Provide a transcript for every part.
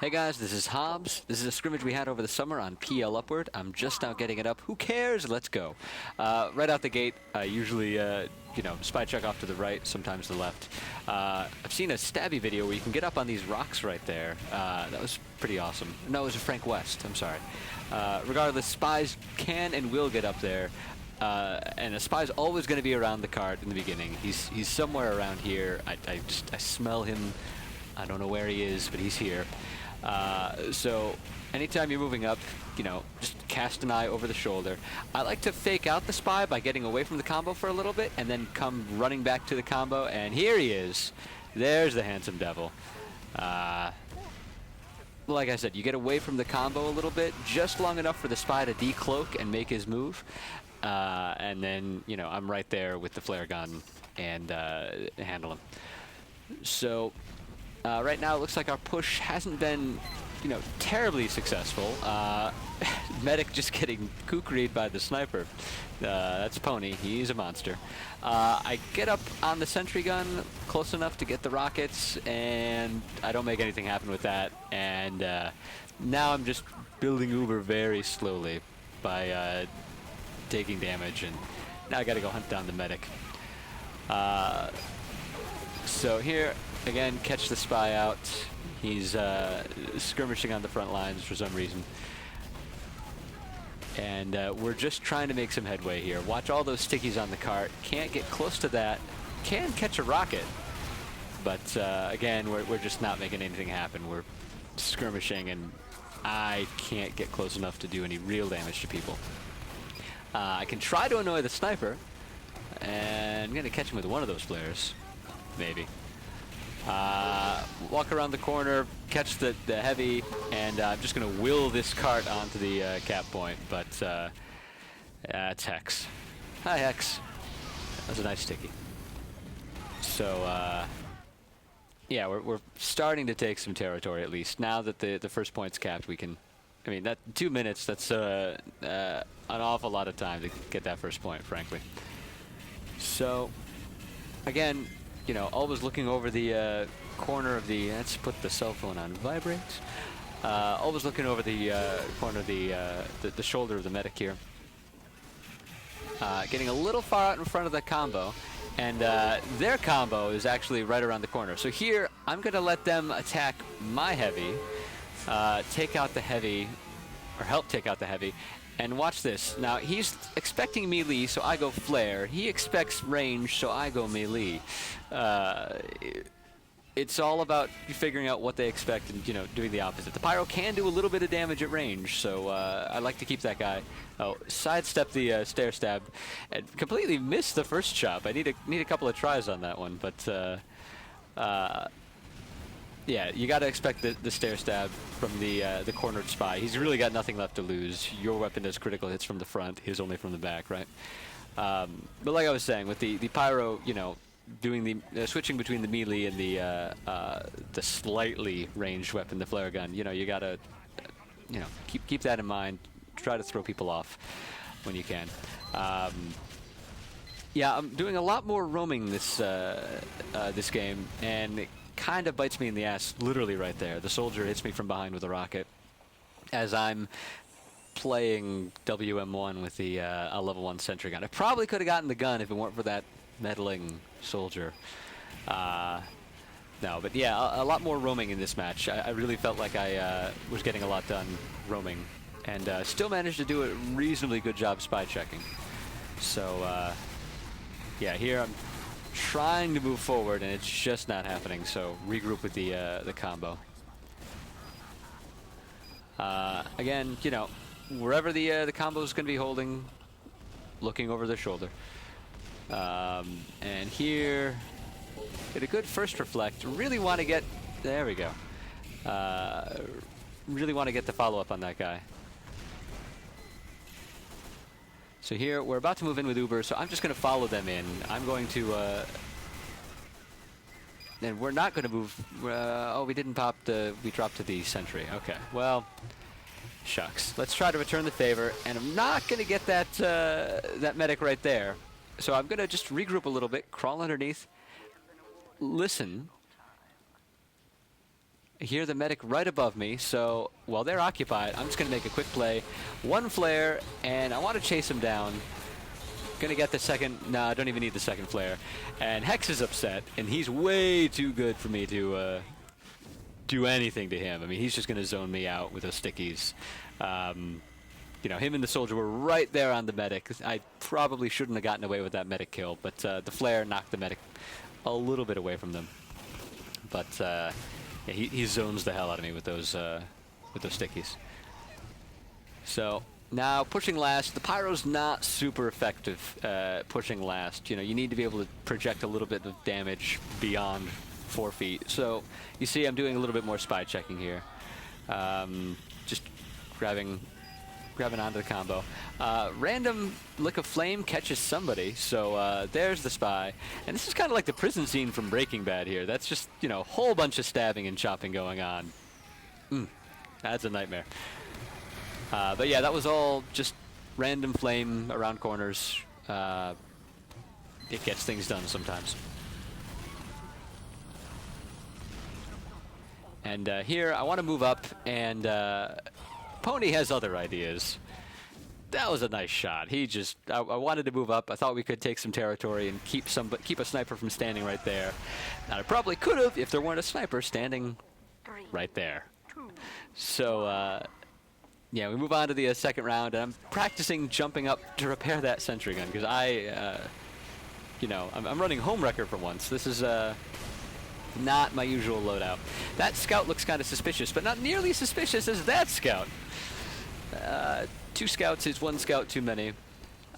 Hey guys, this is Hobbs. This is a scrimmage we had over the summer on PL Upward. I'm just now getting it up. Who cares? Let's go. Right out the gate, I usually, spy check off to the right, sometimes the left. I've seen a stabby video where you can get up on these rocks right there. That was pretty awesome. No, it was a Frank West. I'm sorry. Regardless, spies can and will get up there. And a spy's always going to be around the cart in the beginning. He's somewhere around here. I smell him. I don't know where he is, but he's here. So anytime you're moving up, just cast an eye over the shoulder. I like to fake out the spy by getting away from the combo for a little bit and then come running back to the combo, and here he is. There's the handsome devil. Like I said, you get away from the combo a little bit, just long enough for the spy to decloak and make his move. And then, I'm right there with the flare gun and handle him. So right now it looks like our push hasn't been, terribly successful. Medic just getting kukried by the sniper. That's Pony. He's a monster. I get up on the sentry gun close enough to get the rockets, and I don't make anything happen with that. And now I'm just building Uber very slowly by taking damage, and now I gotta go hunt down the medic. So here, again, catch the spy out. He's skirmishing on the front lines for some reason. And we're just trying to make some headway here. Watch all those stickies on the cart. Can't get close to that. Can catch a rocket. But again, we're just not making anything happen. We're skirmishing, and I can't get close enough to do any real damage to people. I can try to annoy the sniper, and I'm going to catch him with one of those flares. Maybe. Walk around the corner, catch the heavy, and I'm just going to will this cart onto the cap point, but it's Hex. Hi, Hex. That was a nice sticky. So, yeah, we're starting to take some territory at least. Now that the first point's capped, we can... I mean, that 2 minutes, that's an awful lot of time to get that first point, frankly. So, again, always looking over the corner of the... Let's put the cell phone on vibrate. Always looking over the corner of the shoulder of the medic here. Getting a little far out in front of the combo. And their combo is actually right around the corner. So here, I'm going to let them attack my heavy. Take out the heavy, or help take out the heavy, and watch this. Now, he's expecting melee, so I go flare. He expects range, so I go melee. It's all about figuring out what they expect and, doing the opposite. The Pyro can do a little bit of damage at range, so I like to keep that guy. Oh, sidestep the stair stab, and completely missed the first chop. I need a couple of tries on that one, but... yeah, you got to expect the stair stab from the cornered spy. He's really got nothing left to lose. Your weapon does critical hits from the front, his only from the back, right? But like I was saying, with the Pyro, doing the switching between the melee and the slightly ranged weapon, the flare gun, you got to keep that in mind. Try to throw people off when you can. Yeah, I'm doing a lot more roaming this game, and it kind of bites me in the ass, literally right there. The soldier hits me from behind with a rocket as I'm playing WM1 with the a level 1 sentry gun. I probably could have gotten the gun if it weren't for that meddling soldier. No, but yeah, a lot more roaming in this match. I really felt like I was getting a lot done roaming, and still managed to do a reasonably good job spy checking. So yeah, here I'm trying to move forward, and it's just not happening, so regroup with the combo. Again, wherever the combo is going to be holding, looking over their shoulder. And here, get a good first reflect. Really want to get... There we go. Really want to get the follow-up on that guy. So here, we're about to move in with Uber, so I'm just going to follow them in. I'm going to... and we're not going to move... oh, we didn't pop the... We dropped to the sentry. Okay, well, shucks. Let's try to return the favor, and I'm not going to get that, that medic right there. So I'm going to just regroup a little bit, crawl underneath, listen, I hear the medic right above me, so while they're occupied, I'm just going to make a quick play. One flare, and I want to chase him down. Gonna get the second. No, I don't even need the second flare. And Hex is upset, and he's way too good for me to do anything to him. I mean, he's just gonna zone me out with those stickies. You know, him and the soldier were right there on the medic. I probably shouldn't have gotten away with that medic kill, but the flare knocked the medic a little bit away from them. But yeah, he zones the hell out of me with those stickies. So now pushing last, the Pyro's not super effective pushing last. You know, you need to be able to project a little bit of damage beyond 4 feet. So you see I'm doing a little bit more spy checking here. Just grabbing onto the combo. Random Lick of Flame catches somebody, so there's the spy. And this is kind of like the prison scene from Breaking Bad here. That's just, you know, a whole bunch of stabbing and chopping going on. That's a nightmare. But yeah, that was all just random flame around corners. It gets things done sometimes. And here, I want to move up, and Pony has other ideas. That was a nice shot. He just, I wanted to move up. I thought we could take some territory and keep a sniper from standing right there. And I probably could have if there weren't a sniper standing right there. So, yeah, we move on to the second round, and I'm practicing jumping up to repair that sentry gun, because you know, I'm running home wrecker for once. This is not my usual loadout. That scout looks kind of suspicious, but not nearly as suspicious as that scout. 2 scouts is 1 scout too many.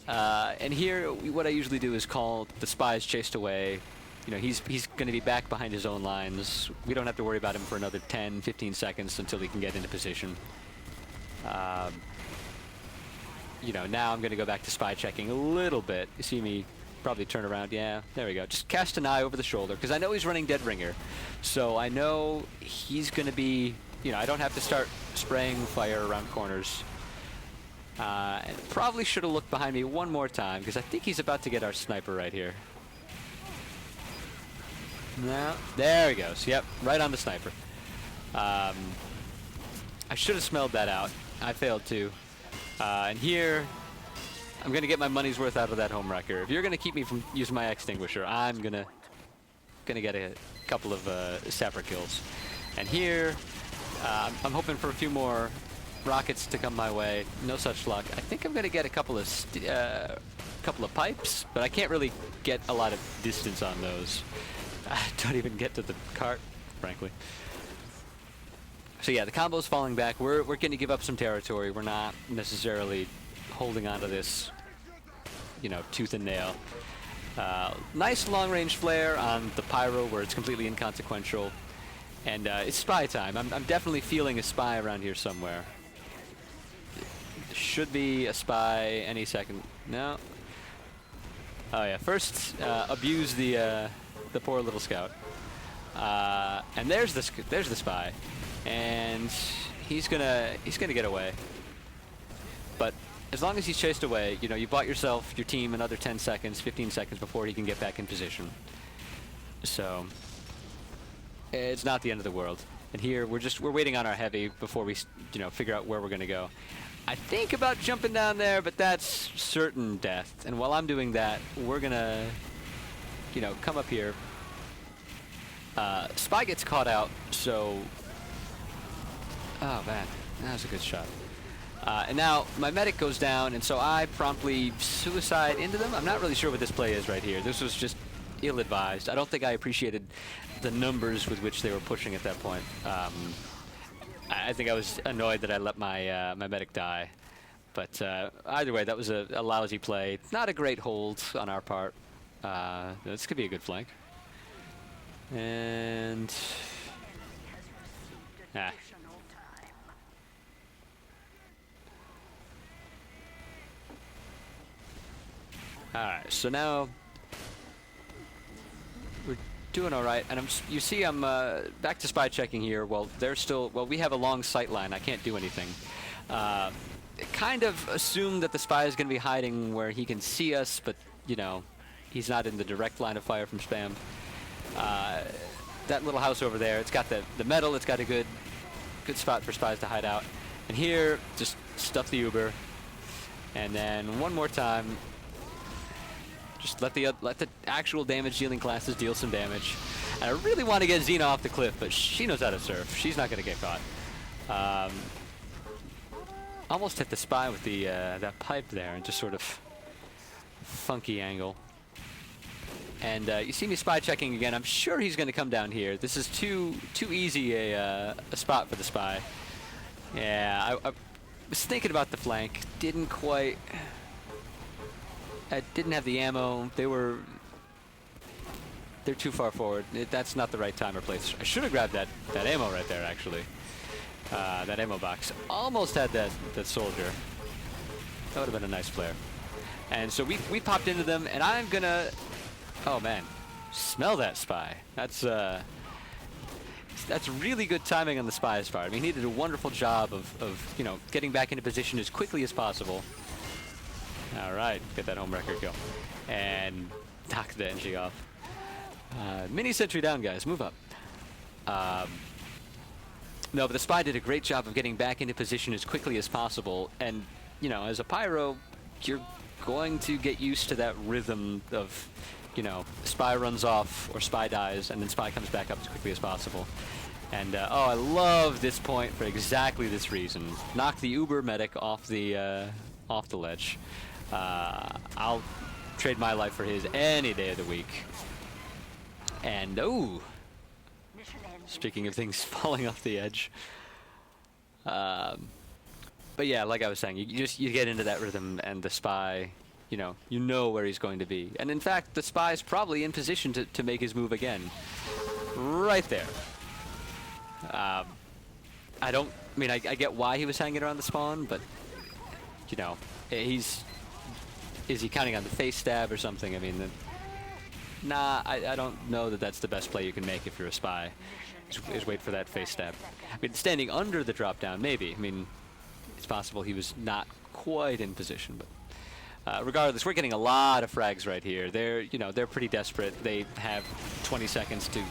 And here, what I usually do is call the spies chased away. You know, he's going to be back behind his own lines. We don't have to worry about him for another 10, 15 seconds until he can get into position. You know, now I'm going to go back to spy checking a little bit. You see me probably turn around. Yeah, there we go. Just cast an eye over the shoulder, because I know he's running Dead Ringer. So I know he's going to be, you know, I don't have to start spraying fire around corners. And probably should have looked behind me one more time, because I think he's about to get our sniper right here. No, there he goes. Yep, right on the sniper. I should have smelled that out. I failed to. And here, I'm going to get my money's worth out of that home wrecker. If you're going to keep me from using my extinguisher, I'm going to get a couple of sapper kills. And here, I'm hoping for a few more rockets to come my way. No such luck. I think I'm going to get a couple of pipes, but I can't really get a lot of distance on those. I don't even get to the cart, frankly. So yeah, the combo's falling back. We're going to give up some territory. We're not necessarily holding on to this, you know, tooth and nail. Nice long-range flare on the Pyro where it's completely inconsequential. And it's spy time. I'm definitely feeling a spy around here somewhere. Should be a spy any second. No. Oh yeah, first abuse the poor little scout. And there's the spy. And he's gonna get away. But as long as he's chased away, you know, you bought yourself, your team, another 10 seconds, 15 seconds before he can get back in position. So it's not the end of the world. And here we're waiting on our heavy before we, you know, figure out where we're gonna go. I think about jumping down there, but that's certain death. And while I'm doing that, we're gonna, you know, come up here. Spy gets caught out, so. Oh man, that was a good shot. And now my medic goes down, and so I promptly suicide into them. I'm not really sure what this play is right here. This was just ill-advised. I don't think I appreciated the numbers with which they were pushing at that point. I think I was annoyed that I let my my medic die. But either way, that was a lousy play. Not a great hold on our part. This could be a good flank. And Alright, so now we're doing alright, and you see I'm back to spy checking here. Well, we have a long sight line. I can't do anything. Kind of assume that the spy is going to be hiding where he can see us, but, you know, he's not in the direct line of fire from spam. that little house over there. It's got the metal. It's got a good spot for spies to hide out. And here, just stuff the Uber. And then one more time, just let the actual damage-dealing classes deal some damage. And I really want to get Xena off the cliff, but she knows how to surf. She's not going to get caught. Almost hit the spy with the that pipe there, and just sort of funky angle. And you see me spy checking again. I'm sure he's going to come down here. This is too easy a spot for the spy. Yeah, I was thinking about the flank. Didn't quite. I didn't have the ammo. They're too far forward. That's not the right time or place. I should have grabbed that ammo right there, actually. That ammo box. Almost had that soldier. That would have been a nice flare. And so we popped into them, and I'm gonna. Oh man, smell that spy. That's really good timing on the spy's part. I mean, he did a wonderful job of you know, getting back into position as quickly as possible. All right, get that home record go, and knock the NG off. Mini sentry down, guys. Move up. No, but the spy did a great job of getting back into position as quickly as possible. And you know, as a pyro, you're going to get used to that rhythm of, you know, spy runs off or spy dies, and then spy comes back up as quickly as possible. And oh, I love this point for exactly this reason. Knock the Uber medic off the ledge. I'll trade my life for his any day of the week. And oh, speaking of things falling off the edge. But yeah, like I was saying, you get into that rhythm, and the spy, you know where he's going to be. And in fact, the spy's probably in position to make his move again. Right there. I get why he was hanging around the spawn, but, you know, is he counting on the face stab or something? I mean, nah, I don't know that that's the best play you can make if you're a spy, is wait for that face stab. I mean, standing under the drop down, maybe. I mean, it's possible he was not quite in position, but regardless, we're getting a lot of frags right here. They're pretty desperate. They have 20 seconds to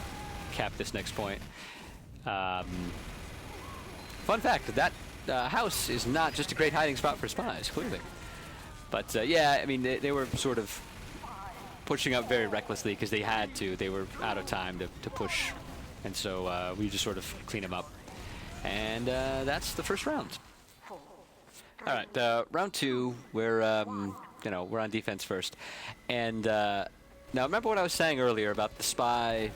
cap this next point. Fun fact, that house is not just a great hiding spot for spies, clearly. But yeah, I mean, they were sort of pushing up very recklessly because they had to. They were out of time to push, and so we just sort of clean them up. And that's the first round. All right, round two, we're on defense first. And now remember what I was saying earlier about the spy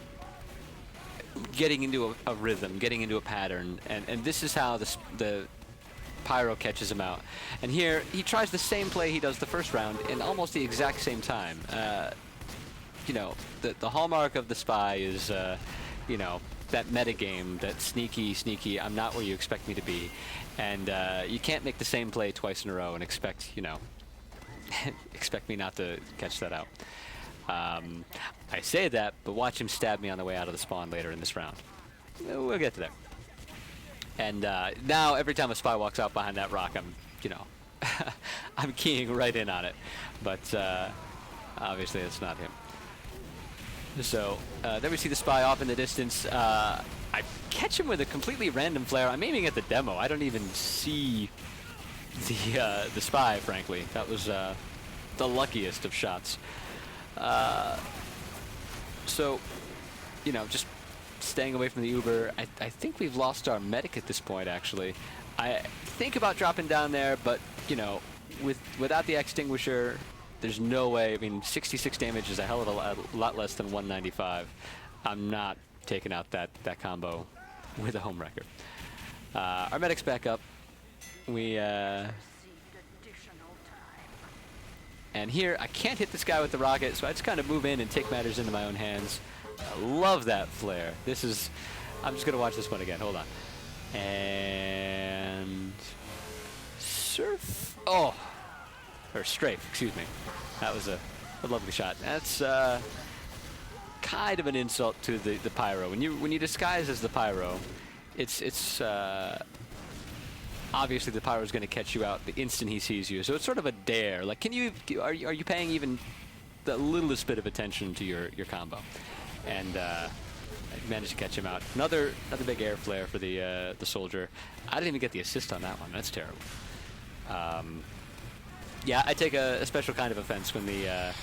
getting into a rhythm, getting into a pattern, and this is how the Pyro catches him out. And here, he tries the same play he does the first round in almost the exact same time. You know, the hallmark of the spy is, you know, that metagame, that sneaky, I'm not where you expect me to be. And you can't make the same play twice in a row and expect, you know, expect me not to catch that out. I say that, but watch him stab me on the way out of the spawn later in this round. We'll get to there. And now, every time a spy walks out behind that rock, I'm, you know, I'm keying right in on it. But obviously, it's not him. So there we see the spy off in the distance. I catch him with a completely random flare. I'm aiming at the demo. I don't even see the spy, frankly. That was the luckiest of shots. So, you know, just staying away from the Uber. I think we've lost our medic at this point, actually. I think about dropping down there, but, you know, without the extinguisher, there's no way. I mean, 66 damage is a hell of a lot less than 195. I'm not taking out that combo with a home wrecker. Our medic's back up. And here, I can't hit this guy with the rocket, so I just kind of move in and take matters into my own hands. I love that flare. I'm just going to watch this one again. Hold on. And surf. Oh, or strafe, excuse me. That was a lovely shot. That's kind of an insult to the Pyro. When you disguise as the Pyro, it's obviously the Pyro is going to catch you out the instant he sees you. So it's sort of a dare. Like, are you paying even the littlest bit of attention to your combo? And I managed to catch him out. Another big air flare for the soldier. I didn't even get the assist on that one. That's terrible. Yeah, I take a special kind of offense when the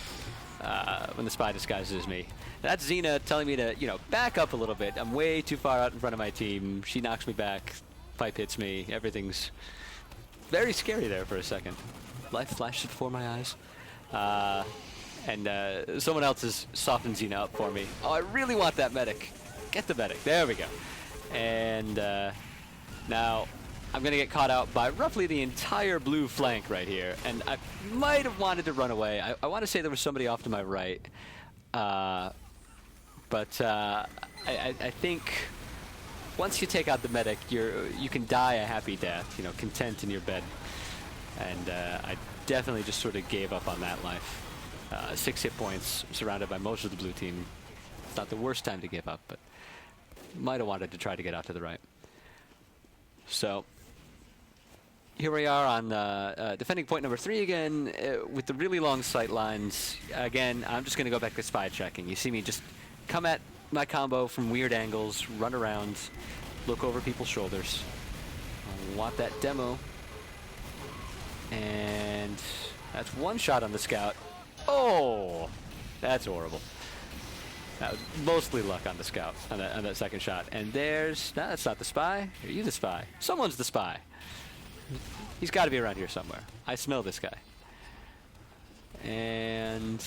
spy disguises as me. That's Xena telling me to, back up a little bit. I'm way too far out in front of my team. She knocks me back. Pipe hits me. Everything's very scary there for a second. Life flashed before my eyes. And someone else has softened Xena up for me. Oh, I really want that medic. Get the medic. There we go. And now I'm going to get caught out by roughly the entire blue flank right here. And I might have wanted to run away. I want to say there was somebody off to my right. But I think once you take out the medic, you can die a happy death, content in your bed. And I definitely just sort of gave up on that life. 6 hit points, surrounded by most of the blue team. It's not the worst time to give up, but might have wanted to try to get out to the right. So here we are on defending point number 3 again, with the really long sight lines. Again, I'm just going to go back to spy checking. You see me just come at my combo from weird angles, run around, look over people's shoulders. I want that demo. And that's one shot on the scout. Oh, that's horrible. That was mostly luck on the scout on that second shot. And there's... No, that's not the spy. Are you the spy? Someone's the spy. He's got to be around here somewhere. I smell this guy. And...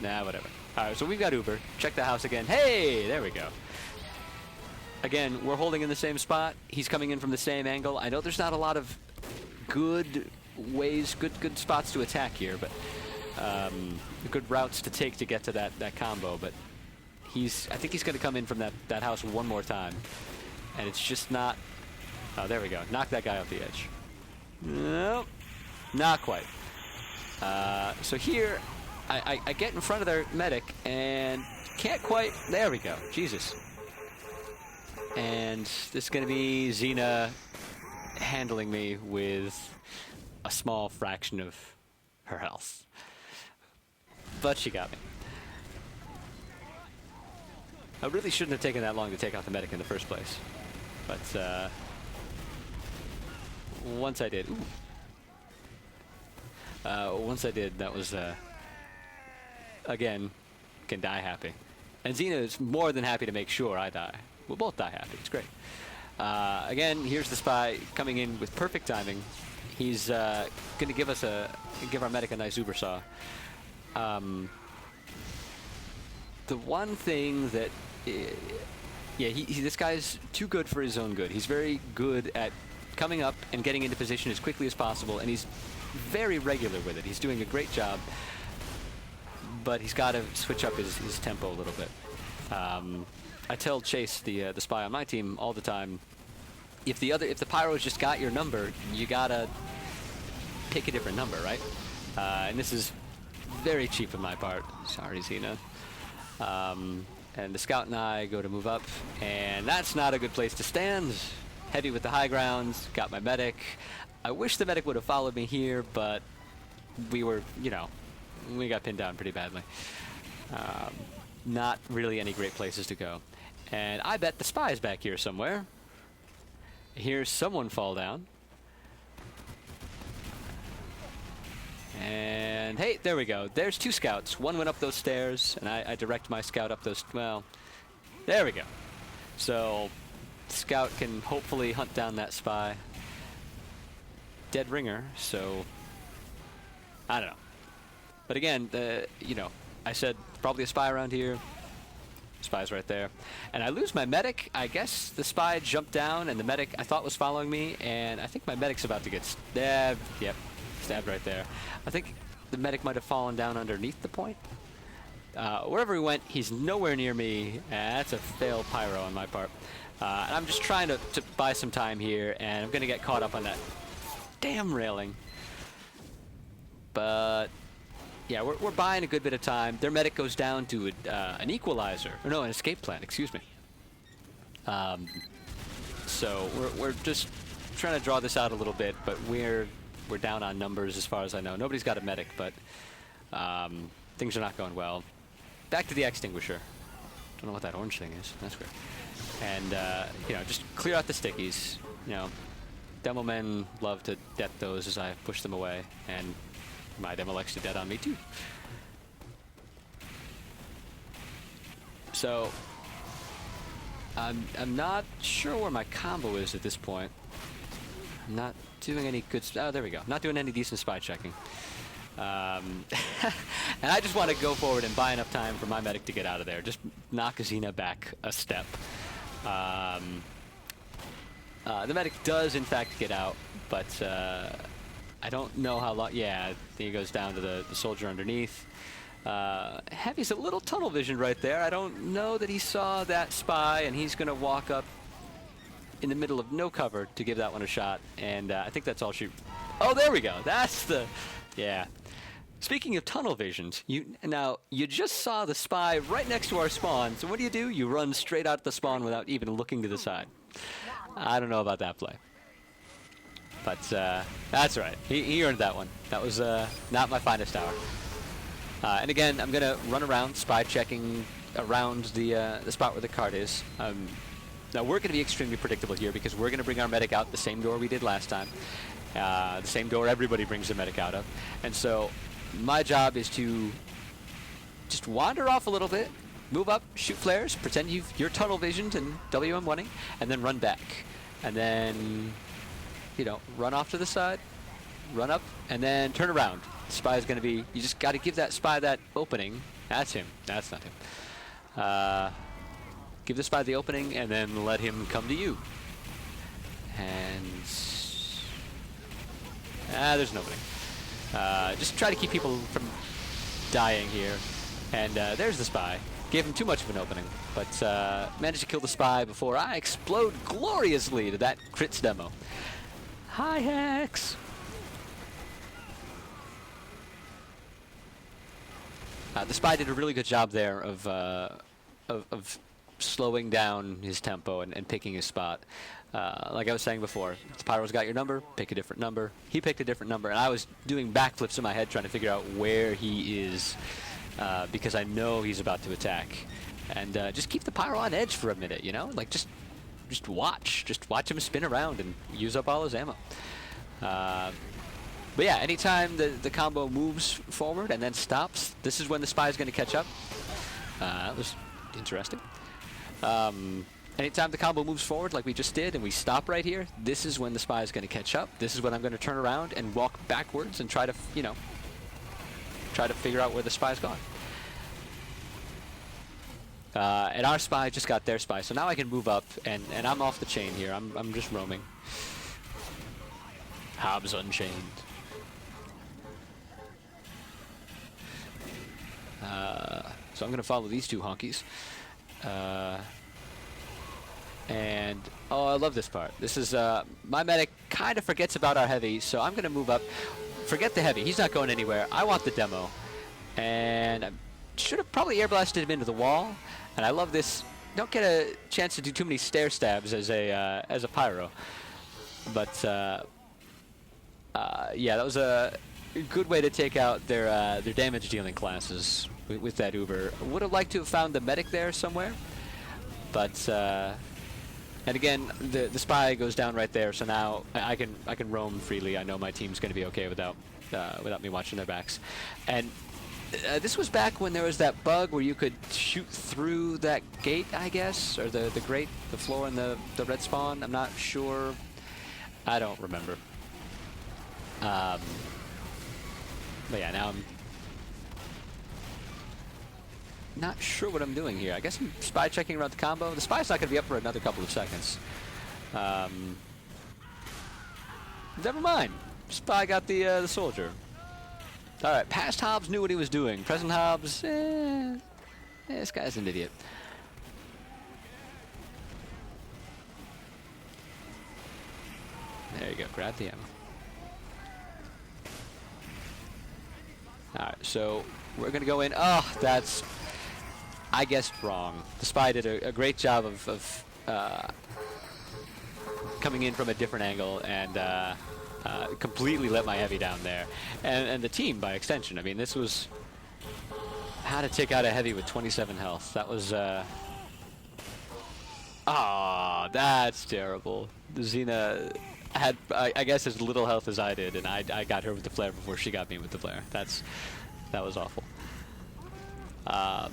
Nah, whatever. Alright, so we've got Uber. Check the house again. Hey! There we go. Again, we're holding in the same spot. He's coming in from the same angle. I know there's not a lot of good ways, good spots to attack here, but good routes to take to get to that combo. But I think he's going to come in from that house one more time, and it's just not. Oh, there we go. Knock that guy off the edge. Nope, not quite. So here, I get in front of their medic and can't quite. There we go. Jesus. And this is going to be Xena handling me with a small fraction of her health. But she got me. I really shouldn't have taken that long to take out the medic in the first place. But once I did... once I did, that was... again, can die happy. And Xena is more than happy to make sure I die. We'll both die happy. It's great. Again, here's the spy coming in with perfect timing. He's going to give our medic a nice Uber saw. The one thing that, this guy's too good for his own good. He's very good at coming up and getting into position as quickly as possible, and he's very regular with it. He's doing a great job, but he's got to switch up his tempo a little bit. I tell Chase, the spy on my team, all the time, if the Pyro's just got your number, you gotta pick a different number, right? And this is very cheap on my part. Sorry, Xena. And the scout and I go to move up, and that's not a good place to stand. Heavy with the high grounds, got my medic. I wish the medic would have followed me here, but we were, we got pinned down pretty badly. Not really any great places to go. And I bet the spy's back here somewhere. Here's someone fall down. And hey, there we go. There's 2 scouts. One went up those stairs, and I direct my scout up those... Well, there we go. So, scout can hopefully hunt down that spy. Dead ringer, so... I don't know. But again, I said probably a spy around here. Spy's right there. And I lose my medic. I guess the spy jumped down, and the medic I thought was following me, and I think my medic's about to get stabbed. Yep, stabbed right there. I think the medic might have fallen down underneath the point. Wherever he went, he's nowhere near me. That's a failed pyro on my part. And I'm just trying to buy some time here, and I'm going to get caught up on that damn railing. But... yeah, we're buying a good bit of time. Their medic goes down to an equalizer. Or no, an escape plan, excuse me. So we're just trying to draw this out a little bit, but we're down on numbers as far as I know. Nobody's got a medic, but things are not going well. Back to the extinguisher. Don't know what that orange thing is. That's weird. And, you know, just clear out the stickies. You know, demo men love to det those as I push them away. And my demo likes to det on me, too. So, I'm not sure where my combo is at this point. I'm not doing any good... Oh, there we go. Not doing any decent spy checking. And I just want to go forward and buy enough time for my medic to get out of there. Just knock Xena back a step. The medic does, in fact, get out, but I don't know how long... Yeah, I think he goes down to the soldier underneath. Heavy's a little tunnel vision right there. I don't know that he saw that spy, and he's going to walk up in the middle of no cover to give that one a shot. And I think that's all she... Oh, there we go. That's the... Yeah. Speaking of tunnel visions, you just saw the spy right next to our spawn. So what do? You run straight out the spawn without even looking to the side. I don't know about that play. But that's right. He earned that one. That was not my finest hour. And again, I'm going to run around, spy checking around the spot where the card is. Now, we're going to be extremely predictable here because we're going to bring our medic out the same door we did last time. The same door everybody brings their medic out of. And so my job is to just wander off a little bit, move up, shoot flares, pretend you're tunnel visioned and WM1ing, and then run back. And then, you know, run off to the side, run up, and then turn around. The spy is going to be... You just got to give that spy that opening. That's him. That's not him. Give the spy the opening, and then let him come to you. And... there's an opening. Just try to keep people from dying here. And there's the spy. Gave him too much of an opening, but managed to kill the spy before I explode gloriously to that crits demo. Hi, Hex! The spy did a really good job there of slowing down his tempo and picking his spot. Like I was saying before, if Pyro's got your number, pick a different number. He picked a different number, and I was doing backflips in my head trying to figure out where he is, because I know he's about to attack. And just keep the Pyro on edge for a minute, you know? Like, just watch. Just watch him spin around and use up all his ammo. But yeah, anytime the combo moves forward and then stops, this is when the spy is going to catch up. That was interesting. Anytime the combo moves forward like we just did and we stop right here, this is when the spy is going to catch up. This is when I'm going to turn around and walk backwards and try to, you know, try to figure out where the spy's gone. And our spy just got their spy, so now I can move up, and I'm off the chain here. I'm just roaming. Hobbs Unchained. So I'm going to follow these two honkies. And, oh, I love this part. This is, my medic kind of forgets about our heavy, so I'm going to move up. Forget the heavy. He's not going anywhere. I want the demo. And I should have probably air blasted him into the wall. And I love this. Don't get a chance to do too many stair stabs as a Pyro. But, yeah, that was a good way to take out their damage dealing classes with that Uber. Would have liked to have found the medic there somewhere. But, and again, the spy goes down right there, so now I can roam freely. I know my team's going to be okay without me watching their backs. And this was back when there was that bug where you could shoot through that gate, I guess, or the grate, the floor in the red spawn. I'm not sure. I don't remember. But yeah, now I'm not sure what I'm doing here. I guess I'm spy checking around the combo. The spy's not going to be up for another couple of seconds. Never mind. Spy got the soldier. All right, past Hobbs knew what he was doing. Present Hobbs, this guy's an idiot. There you go. Grab the ammo. All right, so we're going to go in. Oh, that's, I guess, wrong. The spy did a great job of coming in from a different angle and completely let my heavy down there. And the team, by extension. I mean, this was How to take out a heavy with 27 health. That was, ah, that's terrible. Xena had, I guess, as little health as I did, and I got her with the flare before she got me with the flare. That was awful. But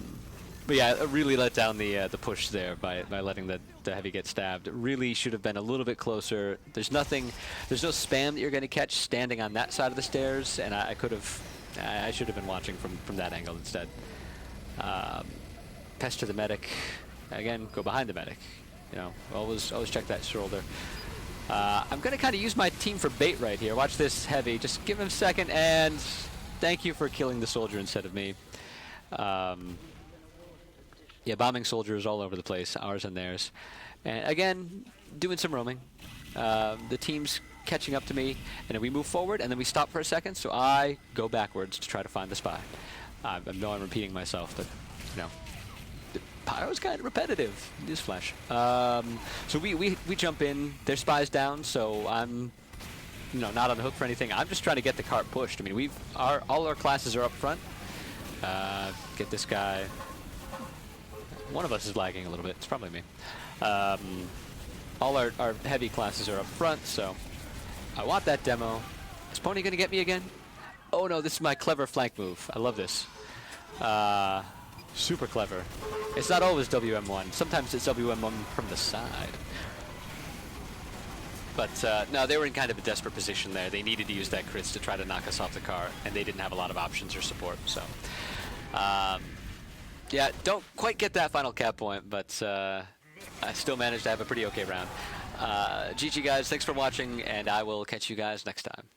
yeah, it really let down the push there by letting the heavy get stabbed. It really should have been a little bit closer. There's no spam that you're going to catch standing on that side of the stairs, and I should have been watching from that angle instead. Pest to the medic. Again, go behind the medic. You know, always check that shoulder. I'm going to kind of use my team for bait right here. Watch this heavy. Just give him a second, and thank you for killing the soldier instead of me. Yeah, bombing soldiers all over the place, ours and theirs. And again, doing some roaming. The team's catching up to me, and then we move forward, and then we stop for a second, so I go backwards to try to find the spy. I know I'm repeating myself, but, you know, Pyro's kind of repetitive, newsflash. So we jump in, their spy's down, so I'm, you know, not on the hook for anything. I'm just trying to get the cart pushed. I mean, all our classes are up front. Get this guy. One of us is lagging a little bit. It's probably me. All our heavy classes are up front, so I want that demo. Is Pony going to get me again? Oh no, this is my clever flank move. I love this. Super clever. It's not always WM1. Sometimes it's WM1 from the side. But no, they were in kind of a desperate position there. They needed to use that crits to try to knock us off the cart, and they didn't have a lot of options or support. So, yeah, don't quite get that final cap point, but I still managed to have a pretty okay round. GG guys, thanks for watching, and I will catch you guys next time.